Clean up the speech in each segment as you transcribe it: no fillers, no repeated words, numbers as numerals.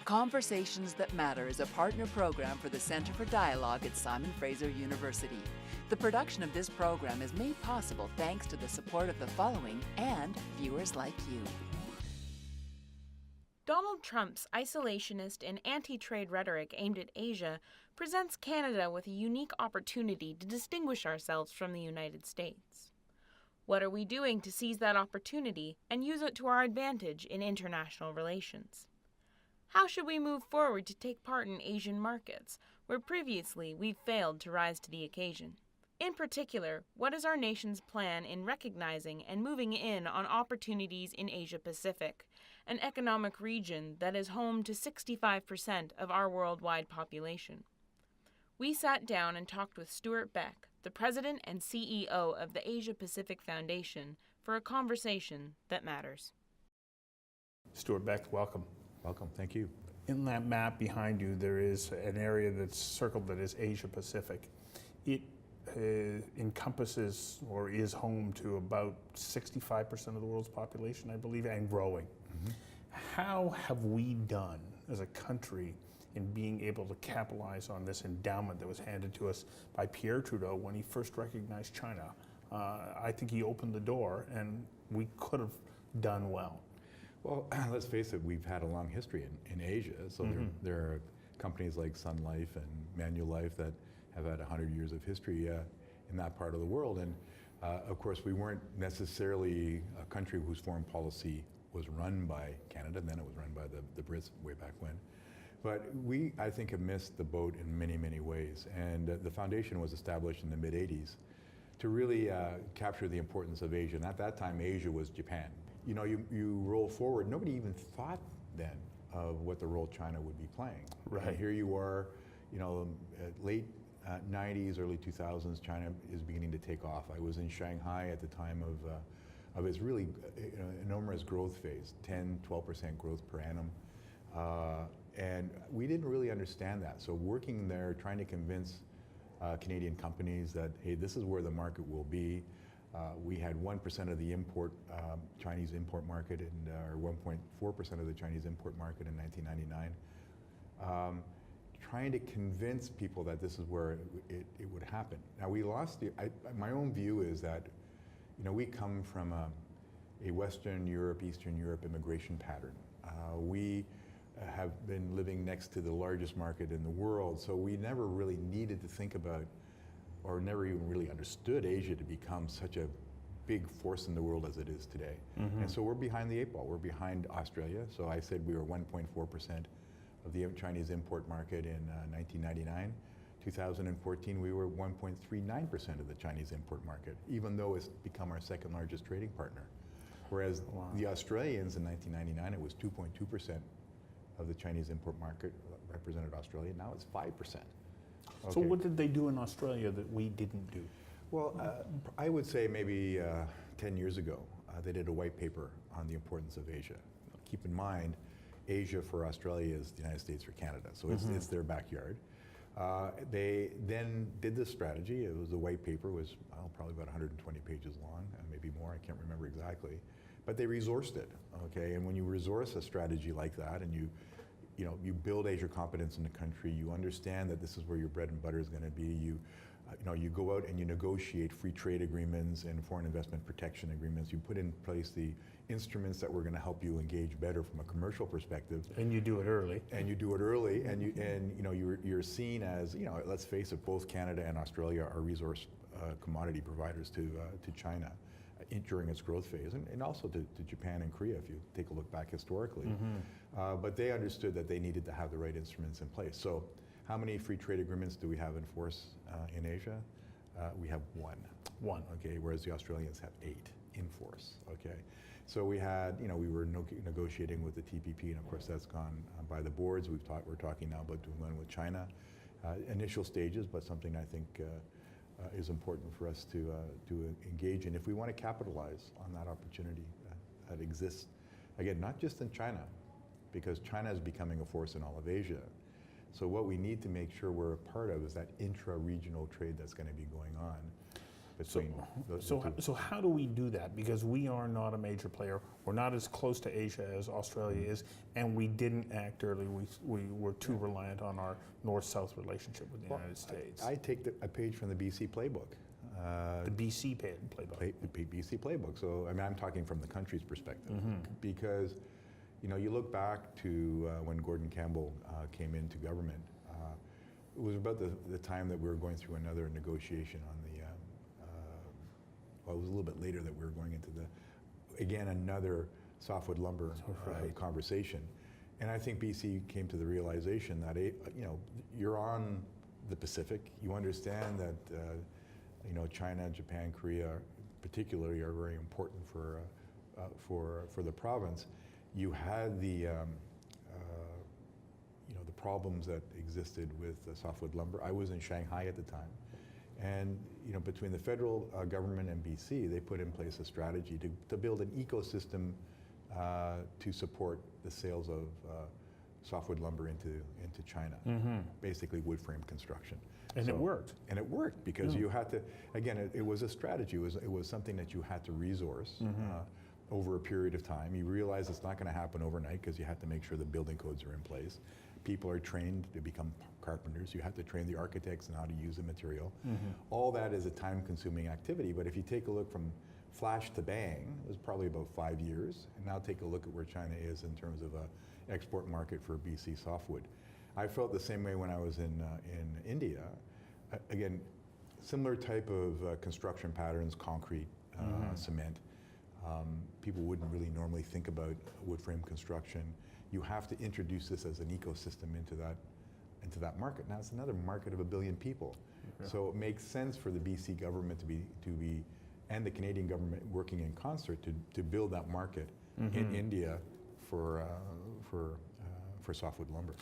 Conversations That Matter is a partner program for the Centre for Dialogue at Simon Fraser University. The production of this program is made possible thanks to the support of the following and viewers like you. Donald Trump's isolationist and anti-trade rhetoric aimed at Asia presents Canada with a unique opportunity to distinguish ourselves from the United States. What are we doing to seize that opportunity and use it to our advantage in international relations? How should we move forward to take part in Asian markets, where previously we've failed to rise to the occasion? In particular, what is our nation's plan in recognizing and moving in on opportunities in Asia-Pacific, an economic region that is home to 65% of our worldwide population? We sat down and talked with Stewart Beck, the president and CEO of the Asia-Pacific Foundation, for a conversation that matters. Stewart Beck, welcome. Welcome, thank you. In that map behind you, there is an area that's circled that is Asia Pacific. It encompasses or is home to about 65% of the world's population, I believe, and growing. Mm-hmm. How have we done as a country in being able to capitalize on this endowment that was handed to us by Pierre Trudeau when he first recognized China? I think he opened the door and we could have done well. Well, let's face it, we've had a long history in Asia. So mm-hmm. there are companies like Sun Life and Manulife that have had 100 years of history in that part of the world. And of course, we weren't necessarily a country whose foreign policy was run by Canada, and then it was run by the Brits way back when. But we, I think, have missed the boat in many, many ways. And the foundation was established in the mid-'80s to really capture the importance of Asia. And at that time, Asia was Japan. You know, you roll forward, nobody even thought then of what the role China would be playing. Right. And here you are, you know, late 90s, early 2000s, China is beginning to take off. I was in Shanghai at the time of its really enormous growth phase, 10-12% growth per annum. And we didn't really understand that. So working there, trying to convince Canadian companies that, hey, this is where the market will be. We had 1% of the Chinese import market, or 1.4% of the Chinese import market in 1999. Trying to convince people that this is where it would happen. Now we lost my own view is that, you know, we come from a Western Europe, Eastern Europe immigration pattern. We have been living next to the largest market in the world, so we never really needed to think about, or never even really understood Asia to become such a big force in the world as it is today. Mm-hmm. And so we're behind the 8 ball. We're behind Australia. So I said we were 1.4% of the Chinese import market in 1999. 2014, we were 1.39% of the Chinese import market, even though it's become our second largest trading partner. Whereas the Australians in 1999, it was 2.2% of the Chinese import market represented Australia. Now it's 5%. Okay. So what did they do in Australia that we didn't do? Well, I would say maybe 10 years ago, they did a white paper on the importance of Asia. Keep in mind, Asia for Australia is the United States for Canada, so mm-hmm. it's their backyard. They then did this strategy. It was the white paper, was probably about 120 pages long, maybe more, I can't remember exactly. But they resourced it, okay? And when you resource a strategy like that and you build Asia competence in the country, you understand that this is where your bread and butter is going to be. You go out and you negotiate free trade agreements and foreign investment protection agreements. You put in place the instruments that were going to help you engage better from a commercial perspective. And you do it early. And you do it early, and you're seen as, let's face it, both Canada and Australia are resource commodity providers to China during its growth phase, and also to Japan and Korea if you take a look back historically. Mm-hmm. But they understood that they needed to have the right instruments in place. So how many free trade agreements do we have in force in Asia? We have one. One, okay, whereas the Australians have 8 in force, okay? So we had, we were negotiating with the TPP, and of course that's gone by the boards. We're talking now about doing one with China. Initial stages, but something I think is important for us to engage in if we want to capitalize on that opportunity that exists. Again, not just in China, because China is becoming a force in all of Asia. So what we need to make sure we're a part of is that intra-regional trade that's going to be going on. between the So, two. so how do we do that? Because we are not a major player. We're not as close to Asia as Australia is, and we didn't act early. We were too reliant on our North-South relationship with the United States. I take a page from the BC playbook. The BC playbook. The BC playbook. So, I mean, I'm talking from the country's perspective, because, you know, you look back to when Gordon Campbell came into government. It was about the time that we were going through another negotiation on the. Well, it was a little bit later that we were going into another softwood lumber conversation, and I think BC came to the realization that you know, you're on the Pacific. You understand that you know, China, Japan, Korea, particularly, are very important for the province. You had the you know, the problems that existed with softwood lumber. I was in Shanghai at the time, and you know, between the federal government and BC, they put in place a strategy to build an ecosystem to support the sales of softwood lumber into China, basically wood frame construction. And it worked. And it worked because you had to, again, it was a strategy. It was something that you had to resource over a period of time. You realize it's not going to happen overnight because you have to make sure the building codes are in place. People are trained to become carpenters. You have to train the architects on how to use the material. All that is a time-consuming activity, but if you take a look from flash to bang, it was probably about 5 years. And now take a look at where China is in terms of an export market for BC softwood. I felt the same way when I was in India. Again, similar type of construction patterns, concrete, cement. People wouldn't really normally think about wood frame construction. You have to introduce this as an ecosystem into that market. Now it's another market of 1 billion people. So it makes sense for the BC government to be and the Canadian government working in concert to build that market in India for softwood lumber.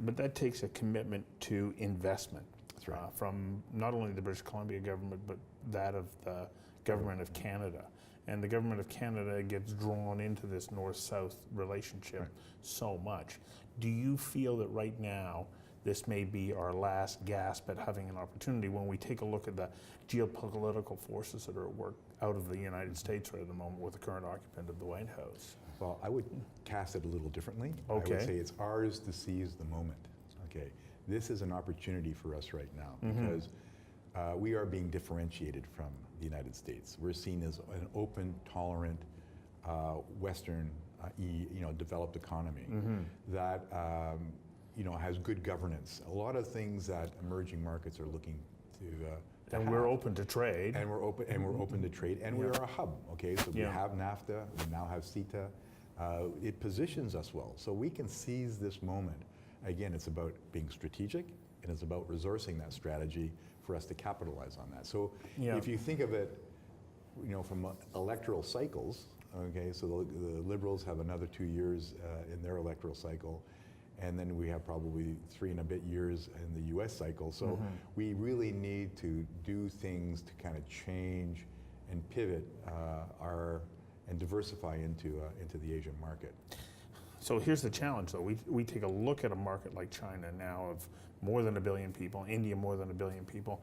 But that takes a commitment to investment. That's right. From not only the British Columbia government, but that of the government of Canada. And the government of Canada gets drawn into this North-South relationship so much. Do you feel that right now this may be our last gasp at having an opportunity when we take a look at the geopolitical forces that are at work out of the United States right at the moment with the current occupant of the White House? Well, I would cast it a little differently. Okay. I would say it's ours to seize the moment. Okay, this is an opportunity for us right now because we are being differentiated from the United States. We're seen as an open, tolerant, Western, developed economy that you know, has good governance. A lot of things that emerging markets are looking to And have. we're open to trade. And we're open to trade, and we're a hub. Okay, so we have NAFTA, we now have CETA. It positions us well, so we can seize this moment. Again, it's about being strategic, and it's about resourcing that strategy for us to capitalize on that. So if you think of it, you know, from electoral cycles. Okay, so the Liberals have another 2 years in their electoral cycle. And then we have probably 3 and a bit years in the US cycle. So we really need to do things to kind of change and pivot and diversify into the Asian market. So here's the challenge though. We take a look at a market like China now of more than 1 billion people, India more than 1 billion people,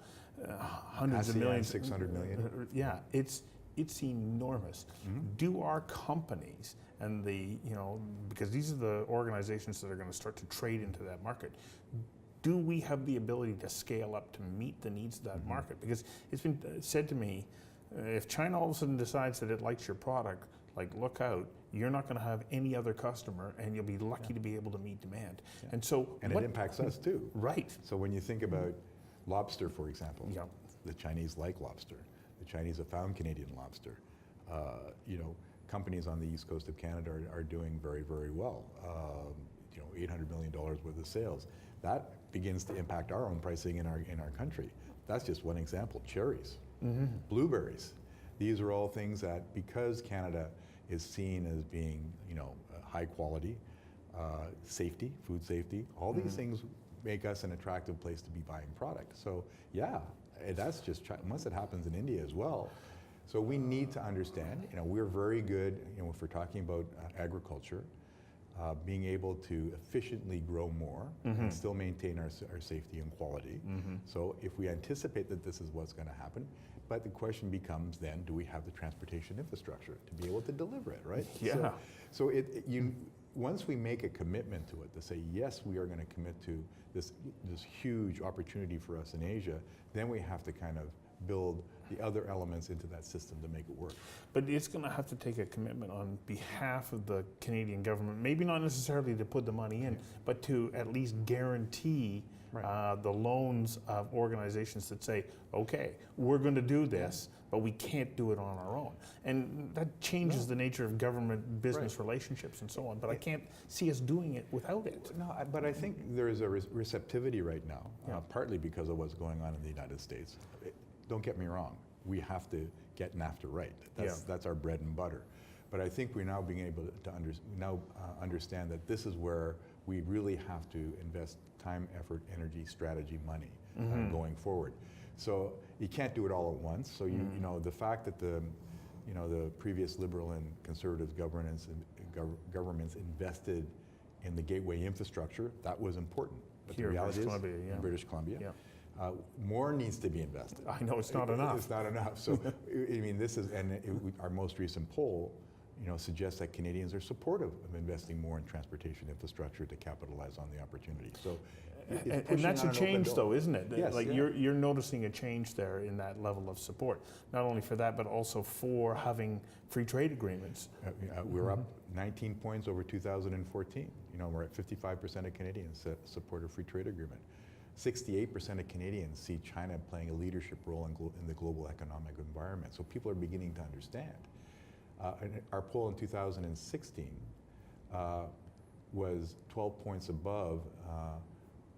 hundreds of ASEAN, millions. 600 million. Yeah, it's enormous. Do our companies and because these are the organizations that are going to start to trade into that market, do we have the ability to scale up to meet the needs of that market? Because it's been said to me, if China all of a sudden decides that it likes your product, like look out, you're not going to have any other customer and you'll be lucky to be able to meet demand. And so it impacts us too. Right. So when you think about lobster, for example, the Chinese like lobster. The Chinese have found Canadian lobster. Companies on the east coast of Canada are doing very, very well. $800 million worth of sales. That begins to impact our own pricing in our country. That's just one example. Cherries, blueberries. These are all things that, because Canada is seen as being, high quality, safety, food safety, all these things make us an attractive place to be buying product. So that's just, once it happens in India as well. So we need to understand, we're very good, if we're talking about agriculture, being able to efficiently grow more and still maintain our safety and quality. So if we anticipate that this is what's going to happen, but the question becomes then, do we have the transportation infrastructure to be able to deliver it, right? Yeah. So once we make a commitment to it, to say, yes, we are going to commit to this huge opportunity for us in Asia, then we have to kind of build the other elements into that system to make it work. But it's going to have to take a commitment on behalf of the Canadian government, maybe not necessarily to put the money in, but to at least guarantee the loans of organizations that say, okay, we're going to do this, but we can't do it on our own. And that changes the nature of government-business relationships and so on, but I can't see us doing it without it. No, but I think there is a receptivity right now, partly because of what's going on in the United States. Don't get me wrong, we have to get NAFTA right. That's our bread and butter. But I think we're now being able to understand that this is where we really have to invest time, effort, energy, strategy, money going forward. So you can't do it all at once. So you know, the fact that the previous Liberal and Conservative governments invested in the gateway infrastructure, that was important. But the reality is, in British Columbia, more needs to be invested. I know it's not enough. It's not enough. So I mean, this is, and our most recent poll, suggests that Canadians are supportive of investing more in transportation infrastructure to capitalize on the opportunity. So, and that's a change, though, isn't it? Yes, like you're noticing a change there in that level of support, not only for that, but also for having free trade agreements. We're up 19 points over 2014. We're at 55% of Canadians support a free trade agreement. 68% of Canadians see China playing a leadership role in the global economic environment. So people are beginning to understand. Our poll in 2016 was 12 points above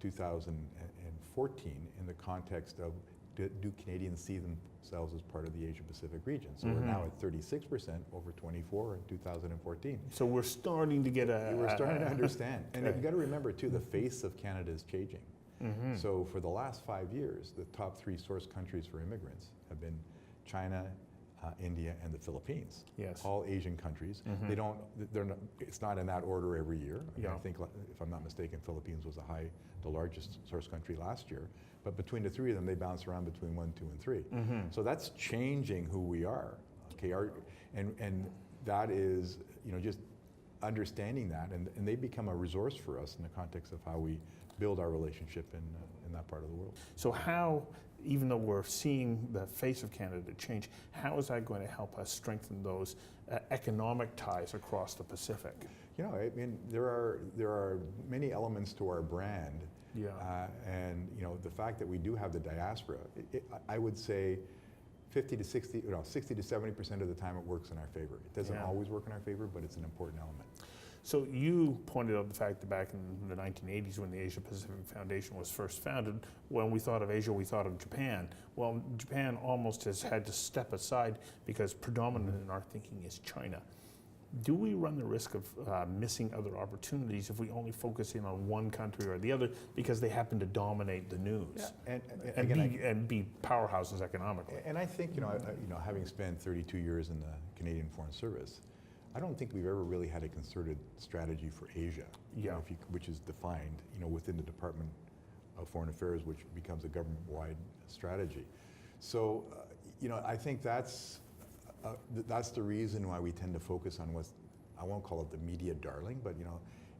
2014 in the context of do Canadians see themselves as part of the Asia-Pacific region? So we're now at 36% over 24 in 2014. So we're starting to get we're starting to understand. And you've got to remember, too, the face of Canada is changing. So for the last 5 years, the top 3 source countries for immigrants have been China, India, and the Philippines. Yes. All Asian countries. It's not in that order every year. I think, if I'm not mistaken, Philippines was the largest source country last year. But between the 3 of them, they bounce around between 1, 2, and 3. So that's changing who we are. Okay, and that is, just understanding that, and they become a resource for us in the context of how we build our relationship in that part of the world. So how, even though we're seeing the face of Canada change, how is that going to help us strengthen those economic ties across the Pacific? I mean, there are many elements to our brand. And the fact that we do have the diaspora, I would say 60 to 70% of the time it works in our favor. It doesn't always work in our favor, but it's an important element. So you pointed out the fact that back in the 1980s, when the Asia Pacific Foundation was first founded, when we thought of Asia, we thought of Japan. Well, Japan almost has had to step aside because predominant in our thinking is China. Do we run the risk of missing other opportunities if we only focus in on one country or the other because they happen to dominate the news and be powerhouses economically? And I think, having spent 32 years in the Canadian Foreign Service, I don't think we've ever really had a concerted strategy for Asia, which is defined, within the Department of Foreign Affairs, which becomes a government-wide strategy. So, I think that's the reason why we tend to focus on what's, I won't call it the media darling, but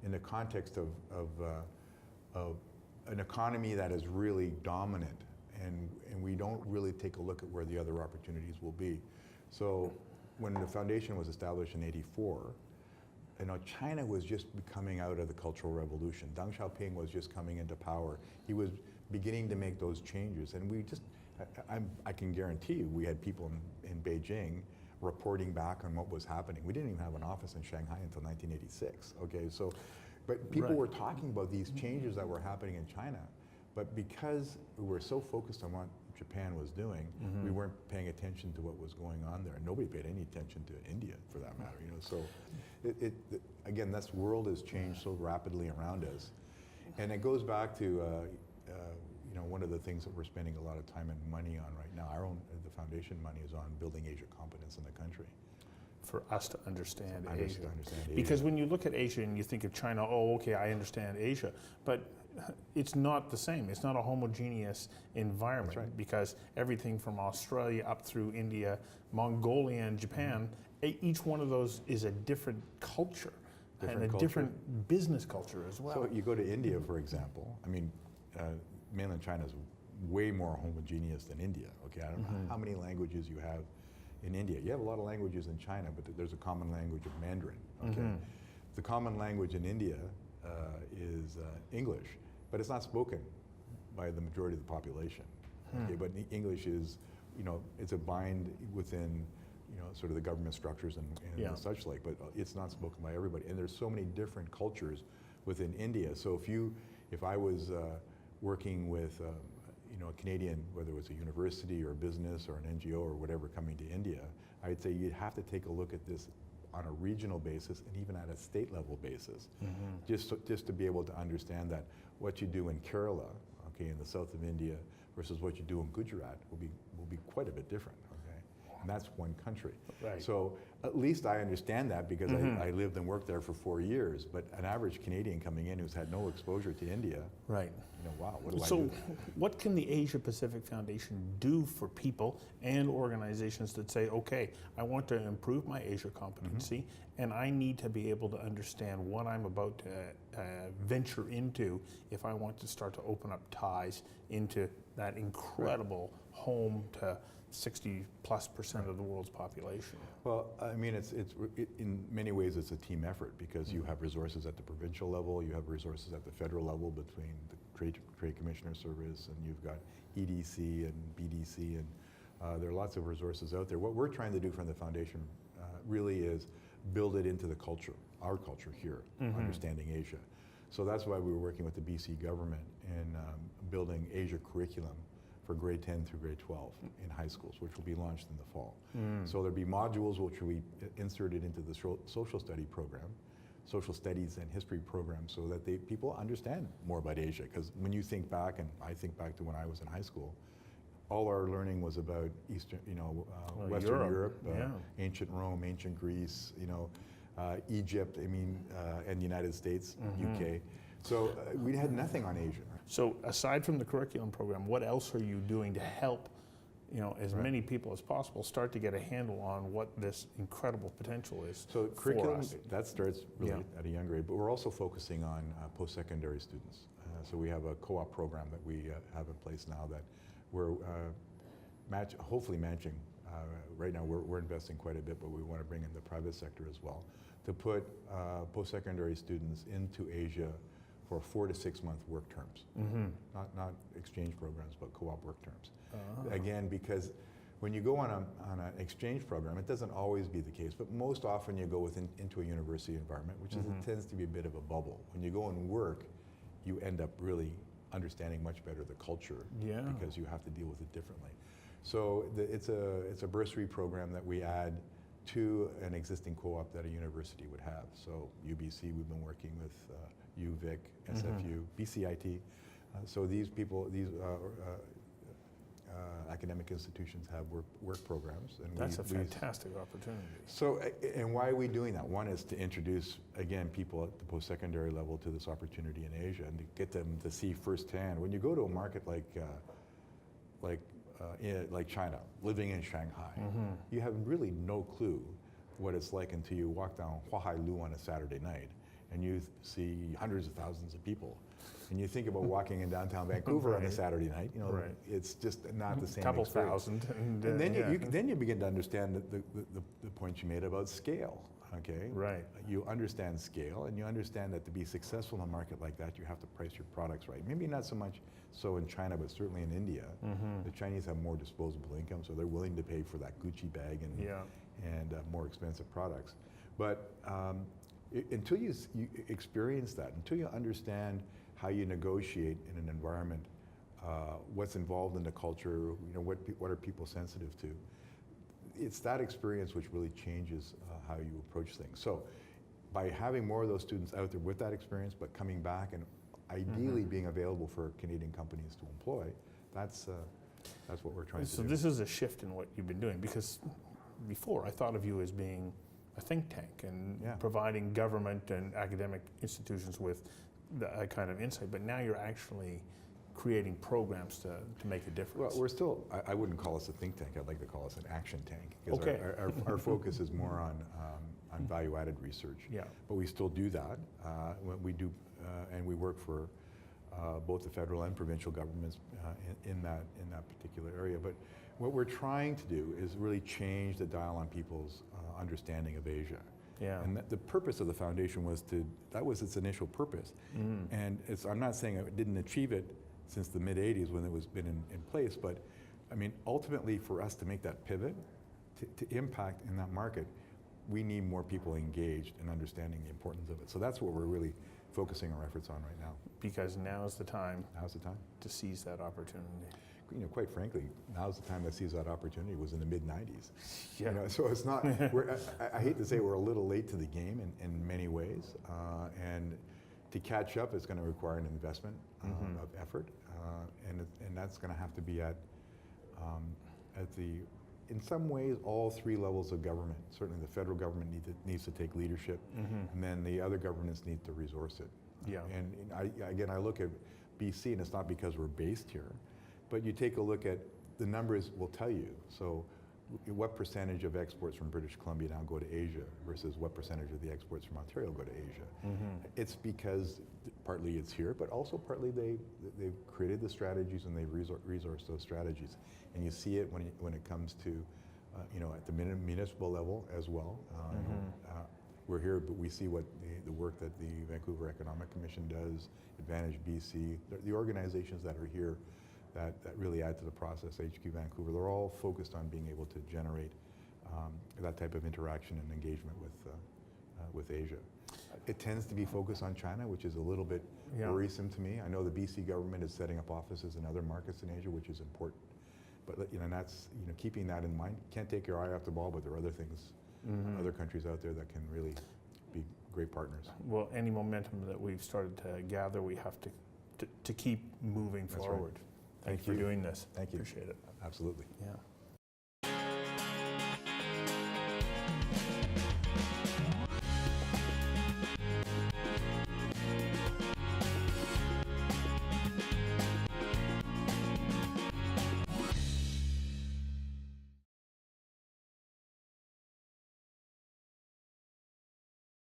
in the context of an economy that is really dominant, and we don't really take a look at where the other opportunities will be. So when the foundation was established in '84, China was just coming out of the Cultural Revolution. Deng Xiaoping was just coming into power. He was beginning to make those changes, and we just, I can guarantee you, we had people in Beijing reporting back on what was happening. We didn't even have an office in Shanghai until 1986. Okay, so, but people were talking about these changes that were happening in China, but because we were so focused on what Japan was doing, we weren't paying attention to what was going on there. And nobody paid any attention to India, for that matter. So, again, this world has changed so rapidly around us, and it goes back to one of the things that we're spending a lot of time and money on right now. The foundation money is on building Asia competence in the country. for us to understand Asia. Because Because when you look at Asia and you think of China, oh, okay, I understand Asia, but it's not the same. It's not a homogeneous environment. That's right. Because everything from Australia up through India, Mongolia, and Japan, each one of those is a different culture. And a different business culture as well. So you go to India, for example. I mean, mainland China is way more homogeneous than India. Okay, I don't know how many languages you have in India. You have a lot of languages in China, but there's a common language of Mandarin. Okay, the common language in India is English, but it's not spoken by the majority of the population. Okay, but English is, it's a bind within, sort of the government structures and such like, but it's not spoken by everybody. And there's so many different cultures within India. So if I was working with, a Canadian, whether it was a university or a business or an NGO or whatever coming to India, I'd say you'd have to take a look at this on a regional basis and even at a state level basis, just to be able to understand that what you do in Kerala, okay, in the south of India, versus what you do in Gujarat will be quite a bit different. And that's one country. Right. So at least I understand that because I lived and worked there for 4 years. But an average Canadian coming in who's had no exposure to India, right? Wow, what do I do? So, what can the Asia Pacific Foundation do for people and organizations that say, okay, I want to improve my Asia competency, and I need to be able to understand what I'm about to venture into if I want to start to open up ties into that incredible home to 60+% of the world's population? Well, I mean, it's in many ways it's a team effort because you have resources at the provincial level, you have resources at the federal level between the Trade Commissioner Service, and you've got EDC and BDC, and there are lots of resources out there. What we're trying to do from the foundation really is build it into the culture, our culture here, understanding Asia. So that's why we were working with the BC government in building Asia curriculum for grade 10 through grade 12 in high schools, which will be launched in the fall. So there'll be modules which will be inserted into the social study program, social studies and history program, so that people understand more about Asia. Because when you think back, and I think back to when I was in high school, all our learning was about Eastern, Western Europe, ancient Rome, ancient Greece, Egypt, and the United States, UK. So we had nothing on Asia. So aside from the curriculum program, what else are you doing to help, as many people as possible start to get a handle on what this incredible potential is? So curriculum, us? that starts really at a young grade, but we're also focusing on post-secondary students. So we have a co-op program that we have in place now that we're hopefully matching. Right now we're investing quite a bit, but we want to bring in the private sector as well to put post-secondary students into Asia for 4 to 6 month work terms. Not exchange programs, but co-op work terms. Again, because when you go on an exchange program, it doesn't always be the case, but most often you go into a university environment, which it tends to be a bit of a bubble. When you go and work, you end up really understanding much better the culture because you have to deal with it differently. So it's a bursary program that we add to an existing co-op that a university would have. So UBC, we've been working with UVic, SFU, BCIT. So these academic institutions have work programs. And that's a fantastic opportunity. So, and why are we doing that? One is to introduce, again, people at the post-secondary level to this opportunity in Asia and to get them to see firsthand. When you go to a market like China, living in Shanghai, you have really no clue what it's like until you walk down Huahai Lu on a Saturday night and you see hundreds of thousands of people. And you think about walking in downtown Vancouver on a Saturday night, it's just not the same Couple experience. thousand. And then you begin to understand the point you made about scale. Okay. Right. You understand scale, and you understand that to be successful in a market like that, you have to price your products right. Maybe not so much so in China, but certainly in India. The Chinese have more disposable income, so they're willing to pay for that Gucci bag and more expensive products. But until you experience that, until you understand how you negotiate in an environment, what's involved in the culture, what are people sensitive to, it's that experience which really changes how you approach things. So by having more of those students out there with that experience, but coming back and ideally being available for Canadian companies to employ, that's what we're trying to do. So this is a shift in what you've been doing, because before I thought of you as being a think tank and Yeah. providing government and academic institutions with that kind of insight, but now you're actually creating programs to make a difference. Well, we're still, I wouldn't call us a think tank, I'd like to call us an action tank. Because Okay. our focus is more on value-added research. Yeah. But we still do that. We do, and we work for both the federal and provincial governments in that particular area. But what we're trying to do is really change the dial on people's understanding of Asia. Yeah. And the purpose of the foundation was that was its initial purpose. And I'm not saying it didn't achieve it since the mid-'80s when it was been in place, but I mean, ultimately for us to make that pivot, to impact in that market, we need more people engaged in understanding the importance of it. So that's what we're really focusing our efforts on right now. Because now is the time Now's the time. to seize that opportunity. You know, quite frankly, now's the time that seize that opportunity was in the mid-'90s. Yeah. You know, so it's not, I hate to say we're a little late to the game in many ways, and to catch up is going to require an investment of effort, and that's going to have to be at in some ways, all three levels of government. Certainly the federal government needs to take leadership, and then the other governments need to resource it. Yeah. And again, I look at BC, and it's not because we're based here, but you take a look at the numbers will tell you. So what percentage of exports from British Columbia now go to Asia versus what percentage of the exports from Ontario go to Asia? It's because partly it's here, but also partly they've created the strategies and they've resourced those strategies. And you see it when it comes to, you know, at the municipal level as well. We're here, but we see what the work that the Vancouver Economic Commission does, Advantage BC, the organizations that are here that really add to the process, HQ Vancouver, they're all focused on being able to generate that type of interaction and engagement with Asia. It tends to be focused on China, which is a little bit worrisome to me. I know the BC government is setting up offices in other markets in Asia, which is important. But you know, and that's, you know, keeping that in mind. Can't take your eye off the ball, but there are other things, other countries out there that can really be great partners. Well, any momentum that we've started to gather, we have to keep moving That's forward. right. Thanks for doing this. Thank you. Appreciate it. Absolutely. Yeah.